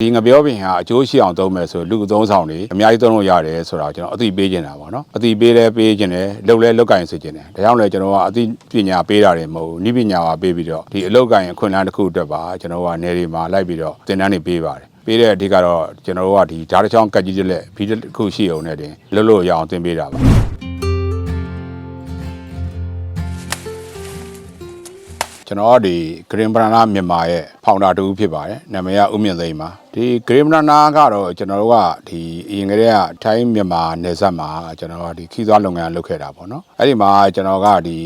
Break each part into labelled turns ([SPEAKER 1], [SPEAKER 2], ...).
[SPEAKER 1] ဒီငပြောပင်ဟာအကျိုးရှိအောင်သုံးမယ်ဆိုလူသုံးဆောင်တွေအများကြီးသုံးလို့ရတယ်ဆိုတာကျွန်တော်အသိပေးနေတာပေါ့နော်အသိပေးတယ်ပေးခြင်းတယ်လှုပ်လဲလောက်ကင်စေခြင်းတယ်ဒါကြောင့်လဲကျွန်တော်ကအသိပညာပေးတာတွေမဟုတ်ဘူးနိပညာပါပေးပြီးတော့ဒီအလောက်ကင်အခွင့်အလမ်းတစ်ခုအတွက်ပါကျွန်တော်ကနေတွေမှာလိုက်ပြီးတော့သင်တန်းတွေပေးပါတယ်ပေးတဲ့အဓိကတော့ကျွန်တော်ကဒီဓာတ်ချောင်းကတ်ကြီးတစ်လက်ဘီတစ်ခုရှိအောင်နဲ့တင်လှုပ်လို့ရအောင်သင်ပေးတာပါကျွန်တော်ဒီဂရင်းပရနာမြန်မာရဲ့ဖောင်ဒါတူဖြစ်ပါတယ်နာမည်ကဦးမြင့်သိန်းပါဒီဂရင်းပရနာကတော့ကျွန်တော်တို့ကဒီအရင်ကတည်းကထိုင်းမြန်မာနယ်စပ်မှာကျွန်တော်ကဒီခီးသွွားလုပ်ငန်းလုပ်ခဲ့တာပေါ့နော်အဲ့ဒီမှာကျွန်တော်ကဒီ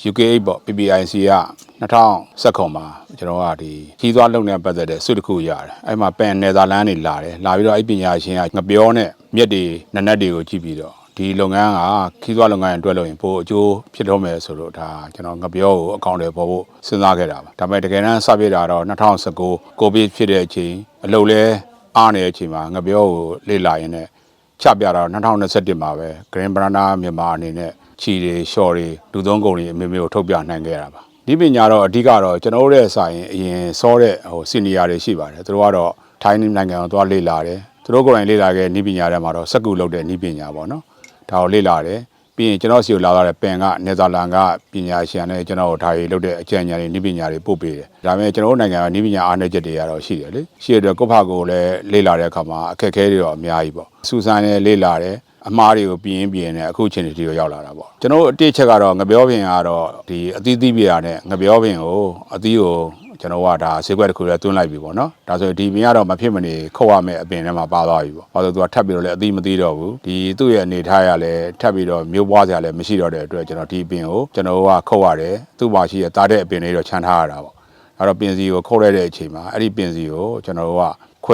[SPEAKER 1] UK8 ပေါ့ PPIC က2019မှာကျွန်တော်ကဒီခီးသွွားလုပ်ငန်းပတ်သက်တဲ့ဆုတစ်ခုရတယ်အဲ့မှာပန်နယ်သာလန်နေလာတယ်လာပြီးတော့အဲ့ပညာရှင်ကငပြောနဲ့မြက်တွေနက်နက်တွေကိုကြည့်ပြီးတော့ဒီလုပ်ငန်းကခီးသွွားလုပ်ငန်းအတွက်လို့ရင်ပို့အကျိုးဖြစ်တော့မယ်ဆိုတော့ဒါကျွန်တော်ငပြောကိုအကောင့်တွေပေါ်ဖို့စဉ်းစားခဲ့တာပါဒါပေမဲ့တကယ်တမ်းစပြတာတော့2019ကိုဗစ်ဖြစ်တဲ့အချိန်အလုပ်လဲအားနေတဲ့အချိန်မှာငပြောကိုလေ့လာရင်းနဲ့ချပြတာ2021မှာပဲ Green Banana မြန်မာအနေနဲ့ချီတွေရှော့တွေလူသုံးကုန်တွေအမျိုးမျိုးထုတ်ပြနိုင်ခဲ့တာပါဒီပညာတော့အဓိကတော့ကျွန်တော်တို့ရဲ့ဆိုင်အရင်စောတဲ့စီနီယာတွေရှိပါတယ်သူတို့ကတော့ထိုင်းနိုင်ငံကိုသွားလေ့လာတယ်သူတို့ကိုယ်တိုင်လေ့လာခဲ့ဤပညာတွေမှာတော့စက္ကူလုပ်တဲ့ဤပညာပေါ့နော်ဒါကိုလေ့လာတယ်ပြီးရင်ကျွန်တော်စီကိုလာတဲ့ပင်ကနယ်သာလန်ကပညာရှင်နဲ့ကျွန်တော်ဒါတွေလုပ်တဲ့အကြံဉာဏ်တွေဤပညာတွေပို့ပေးတယ်ဒါပေမဲ့ကျွန်တော်တို့နိုင်ငံကဤပညာအားနည်းချက်တွေကတော့ရှိတယ်လေရှိတဲ့ကိုယ့်ဘာကိုလည်းလေ့လာတဲ့အခါမှာအခက်အခဲတွေတော့အများကြီးပေါ့စူးစမ်းနဲ့လေ့လာတယ်အမားတွေကိုပြင်းနဲ့အခုချိန်တွေရောက်လာတာပေါ့ကျွန်တော်တို့အတိတ်ချက်ကတော့ငပြောပင်ကတော့ဒီအသီးသီးပြရတဲ့ငပြောပင်ကိုအသီးကိုကျွန်တော်ကဒါဈေးကွက်တစ်ခုလည်းတွန်းလိုက်ပြီပေါ့နော်ဒါဆိုဒီပင်ကတော့မဖြစ်မနေခုတ်ရမယ်အပင်ထဲမှာပါသွားပြီပေါ့ဘာလို့သူကထပ်ပြီးတော့လည်းအသီးမသီးတော့ဘူးဒီသူ့ရဲ့အနေထားရလည်းထပ်ပြီးတော့မျိုးပွားစရာလည်းမရှိတော့တဲ့အတွက်ကျွန်တော်ဒီပင်ကိုကျွန်တော်ကခုတ်ရတယ်သူ့မှာရှိတဲ့တားတဲ့အပင်လေးတော့ခြံထားရတာပေါ့အဲ့တော့ပင်စီကိုခုတ်လိုက်တဲ့အချိန်မှာအဲ့ဒီပင်စီကိုကျွန်တော်ကခွ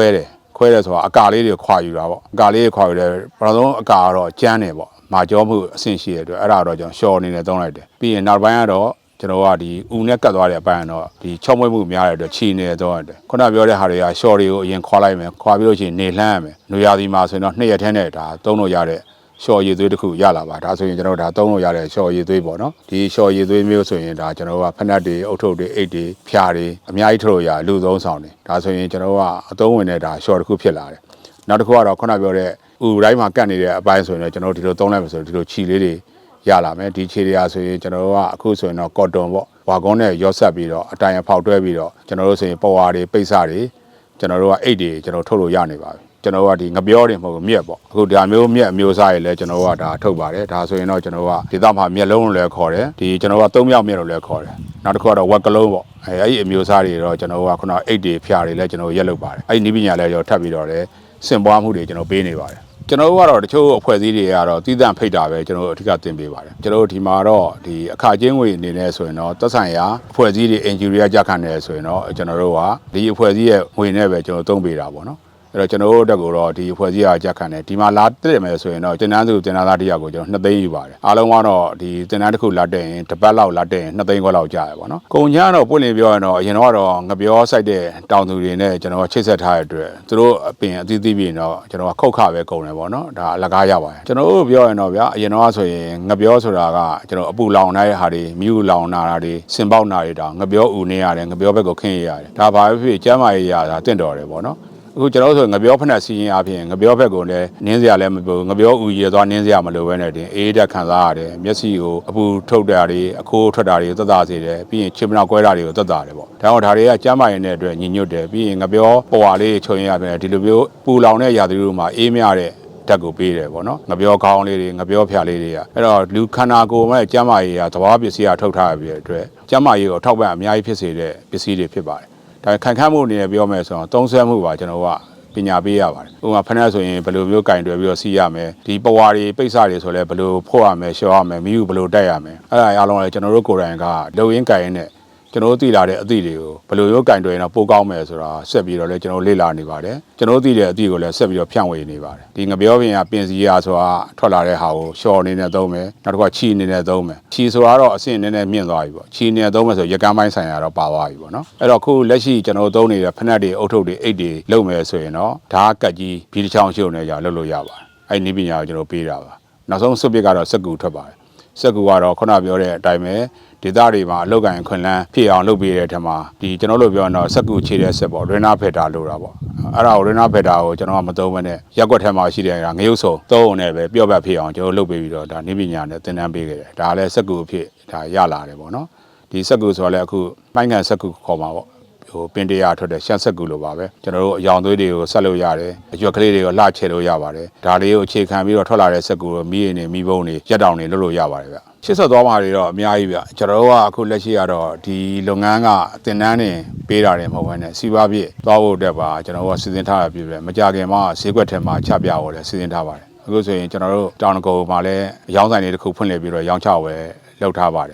[SPEAKER 1] ဲတယ်ဆိုတာအကာလေးတွေခွာယူတာပေါ့အကာလေးတွေခွာယူတယ်ပထမဆုံးအကာကတော့ကျန်းတယ်ပေါ့မာကြောမှုအဆင့်ရှိတဲ့အတွက်အဲ့ဒါတော့ကျွန်တော်ရှော့အနေနဲ့သုံးလိုက်တယ်ပြီးရင်နောက်ပိုင်းကတော့ကျွန်တော်ကဒီဦးနဲ့ကတ်သွားတဲ့အပိုင်းတော့ဒီချော့မွေ့မှုများတဲ့အတွက်ချီနေတော့တယ်ခုနပြောတဲ့ဟာတွေကရှော့တွေကိုအရင်ခွာလိုက်မယ်ခွာပြီးလို့ရှိရင်နေလှမ်းရမယ်နွေရာသီမှာဆိုရင်တော့2ရက်ထဲနဲ့ဒါသုံးလို့ရတဲ့ရှော့ရည်သွေးတစ်ခုရလာပါဒါဆိုရင်ကျွန်တော်ဒါသုံးလို့ရတဲ့ရှော့ရည်သွေးပေါ့နော်ဒီရှော့ရည်သွေးမျိုးဆိုရင်ဒါကျွန်တော်ကဖက်နက်တွေအုတ်ထုပ်တွေအိတ်တွေဖြာတွေအများကြီးထုတ်လို့ရလူသုံးဆောင်တွေဒါဆိုရင်ကျွန်တော်ကအသုံးဝင်တဲ့ဒါရှော့တစ်ခုဖြစ်လာတယ်နောက်တစ်ခုကတော့ခုနပြောတဲ့ဥတိုင်းမှာကတ်နေတဲ့အပိုင်းဆိုရင်တော့ကျွန်တော်ဒီလိုသုံးလိုက်မယ်ဆိုဒီလိုခြီလေးတွေရလာမယ်ဒီခြေတွေကဆိုရင်ကျွန်တော်ကအခုဆိုရင်တော့ကော်တွန်ပေါ့ဝါကုန်းနဲ့ရော့ဆက်ပြီးတော့အတိုင်အဖောက်တွဲပြီးတော့ကျွန်တော်တို့ဆိုရင်ပေါ်ဝါတွေပိတ်စတွေကျွန်တော်တို့ကအိတ်တွေကျွန်တော်ထုတ်လို့ရနေပါပြီကျွန်တော်ကဒီငပြောတွေမဟုတ်ဘူးမြက်ပေါ့အခုဒါမျိုးမြက်အမျိုးအစားတွေလည်းကျွန်တော်ကဒါထုတ်ပါတယ်ဒါဆိုရင်တော့ကျွန်တော်ကဒီတော့မှမြက်လုံးလို့လည်းခေါ်တယ်ဒီကျွန်တော်က3မြောက်မြက်လို့လည်းခေါ်တယ်နောက်တစ်ခုကတော့ဝက်ကလုံးပေါ့အဲ့ဒီအမျိုးအစားတွေတော့ကျွန်တော်ကခုနအိတ်တွေဖျားတွေလည်းကျွန်တော်ရက်လုပ်ပါတယ်အဲ့ဒီနည်းပညာလည်းကျွန်တော်ထပ်ပြီးတော့လည်းစင်ပွားမှုတွေကျွန်တော်ပေးနေပါတယ်ကျွန်တော်တို့ကတော့တချို့အဖွဲ့အစည်းတွေကတော့တည်တံ့ဖိတ်တာပဲကျွန်တော်တို့အထူးကတင်ပေးပါတယ်ကျွန်တော်တို့ဒီမှာတော့ဒီအခါချင်းငွေအနေနဲ့ဆိုရင်တော့သက်ဆိုင်ရာအဖွဲ့အစည်းတွေ NGO ရကြခံတယ်ဆိုရင်တော့ကျွန်တော်တို့ကဒီအဖွဲ့အစည်းရဲ့ငွေနဲ့ပဲကျွန်တော်သုံးပေးတာပေါ့နော်အဲ့တော့ကျွန်တော်တို့တက်ကိုတော့ဒီအဖွဲ့အစည်းကကြခံတယ်ဒီမှာလာတက်မယ်ဆိုရင်တော့တင်နန်းစုတင်နန်းသားတရားကိုကျွန်တော်2သိန်းယူပါတယ်အားလုံးကတော့ဒီတင်နန်းတစ်ခုလာတက်ရင်တစ်ပတ်လောက်လာတက်ရင်2သိန်းခွဲလောက်ကျရပါတော့ကုန်ချမ်းတော့ပွင့်လင်းပြောရင်တော့အရင်တော့ငပြောစိုက်တဲ့တောင်သူတွေနဲ့ကျွန်တော်ချိတ်ဆက်ထားတဲ့အတွက်သူတို့အပင်အသီးသီးပြင်တော့ကျွန်တော်ခုတ်ခပဲကုန်တယ်ပေါ့နော်ဒါအလကားရပါတယ်ကျွန်တော်တို့ပြောရင်တော့ဗျာအရင်တော့ဆိုရင်ငပြောဆိုတာကကျွန်တော်အပူလောင်နေတဲ့ဟာတွေမြူလောင်နာတာတွေစင်ပေါက်နာတွေတောင်ငပြောဥနေရတယ်ငပြောဘက်ကိုခင်းရရတယ်ဒါဘာဖြစ်ဖြစ်ကျမ်းမာရေးရတာတင့်တော်တယ်ပေါ့နော်အခုကျွန်တော်ဆိုငပြောဖက်နဲ့စီရင်အပြင်ငပြောဘက်ကိုလည်းနင်းစရာလည်းမပို့ငပြောဥရသွားနင်းစရာမလိုပဲနဲ့တင်အေးတက်ခံစားရတယ်မျက်စိကိုအပူထုတ်တာတွေအခိုးထွက်တာတွေသက်သာစေတယ်ပြီးရင်ချင်မနာကွဲတာတွေကိုသက်သာတယ်ပေါ့ဒါကြောင့်ဒါတွေကကျမ်းမာရေးနဲ့အတွက်ညီညွတ်တယ်ပြီးရင်ငပြောပေါ်ဝါလေးခြုံရပြင်ဒီလိုမျိုးပူလောင်တဲ့ရာသီဥတုမှာအေးမြတဲ့ဓာတ်ကိုပေးတယ်ပေါ့နော်ငပြောခေါင်းလေးတွေငပြောဖြာလေးတွေကအဲ့တော့လူခန္ဓာကိုယ်မဲ့ကျမ်းမာရေးကသဘာဝပစ္စည်းအထုတ်ထားရပြီးတဲ့အတွက်ကျမ်းမာရေးကိုထောက်ပံ့အများကြီးဖြစ်စေတဲ့ပစ္စည်းတွေဖြစ်ပါတယ်ဒါခိုင်ခန့်မှုအနေနဲ့ပြောမယ်ဆိုတော့သုံးဆွဲမှုပါကျွန်တော်ကပညာပေးရပါတယ်ဥပမာဖက်နက်ဆိုရင်ဘယ်လိုမျိုးကင်တွယ်ပြီးတော့စီးရမယ်ဒီပဝါတွေပိတ်စတွေဆိုလဲဘယ်လိုဖို့ရမယ်ရှော့ရမယ်မိယူဘယ်လိုတက်ရမယ်အဲ့ဒါအားလုံးလည်းကျွန်တော်တို့ကိုယ်တိုင်ကလုံရင်းကင်ရင်းနဲ့ကျွန်တော်တို့သိလာတဲ့အသည့်တွေကိုဘယ်လိုမျိုးကင်တွယ်ရင်တော့ပိုကောင်းမယ်ဆိုတာဆက်ပြီးတော့လည်းကျွန်တော်လေ့လာနေပါတယ်ကျွန်တော်တို့သိတဲ့အသည့်ကိုလည်းဆက်ပြီးတော့ဖြန့်ဝေနေပါတယ်ဒီငပြောပင်ကပင်စီရာဆိုတာထွက်လာတဲ့ဟာကိုရှော့အနေနဲ့သုံးမယ်နောက်တစ်ခါချီအနေနဲ့သုံးမယ်ချီဆိုတာတော့အဆင့်နည်းနည်းမြင့်သွားပြီပေါ့ချီအနေနဲ့သုံးမယ်ဆိုရကန်းပိုင်းဆိုင်ရာတော့ပါသွားပြီပေါ့နော်အဲ့တော့ခုလက်ရှိကျွန်တော်တို့သုံးနေတဲ့ဖက်နက်တွေအုတ်ထုပ်တွေအိတ်တွေလုပ်မယ်ဆိုရင်တော့ဓာတ်ကတ်ကြီးဘီတစ်ချောင်းရှုံနဲ့ကြာလုပ်လို့ရပါတယ်အဲ့ဒီနည်းပညာကိုကျွန်တော်ပေးတာပါနောက်ဆုံးစွပ်ပစ်ကတော့စက်ကူထွက်ပါတယ် စက်ကူကတော့ခုနပြောတဲ့အတိုင်းပဲဒေသတွေမှာအလောက်ကန်ခွင်လန်းဖြစ်အောင်လုပ်ပေးတဲ့အထက်မှာဒီကျွန်တော်တို့ပြောတော့စက်ကူခြေတဲ့စက်ပေါ့ရင်းနာဖက်တာလို့တာပေါ့အဲ့ဒါကိုရင်းနာဖက်တာကိုကျွန်တော်ကမသုံးဘဲနဲ့ရက်ွက်ထဲမှာရှိတဲ့ငရုတ်စုံသုံးုံနဲ့ပဲပျော့ပတ်ဖြစ်အောင်ကျွန်တော်လုပ်ပေးပြီးတော့ဒါနည်းပညာနဲ့သင်တန်းပေးခဲ့တယ်ဒါလည်းစက်ကူအဖြစ်ဒါရလာတယ်ပေါ့နော်ဒီစက်ကူဆိုတော့လည်းအခုပိုင်းကန်စက်ကူခေါ်မှာပေါ့ပင်တရားထွက်တဲ့ရှမ်းစက်ကူလိုပါပဲကျွန်တော်တို့အယောင်သွေးတွေကိုဆက်လို့ရတယ်အရွက်ကလေးတွေကိုလှချဲလို့ရပါတယ်ဒါလေးကိုအခြေခံပြီးတော့ထွက်လာတဲ့စက်ကူကိုမီးရည်နေမီးပုံးတွေရက်တောင်တွေလုပ်လို့ရပါတယ်ဗျရှစ်ဆက်သွားမှာတွေတော့အများကြီးဗျကျွန်တော်တို့ကအခုလက်ရှိကတော့ဒီလုပ်ငန်းကတင်တန်းနေပေးတာတွေမဟုတ်ဘဲနဲ့စီးပွားဖြစ်သွားဖို့အတွက်ပါကျွန်တော်တို့ကစီစဉ်ထားတာပြည့်ပဲမကြခင်မှာဈေးကွက်ထဲမှာချပြဖို့လည်းစီစဉ်ထားပါတယ်အခုဆိုရင်ကျွန်တော်တို့တောင်ကုန်းမှာလည်းအယောင်းဆိုင်တွေတစ်ခုဖွင့်လှစ်ပြီးတော့ရောင်းချဝယ်လုပ်ထားပါတယ်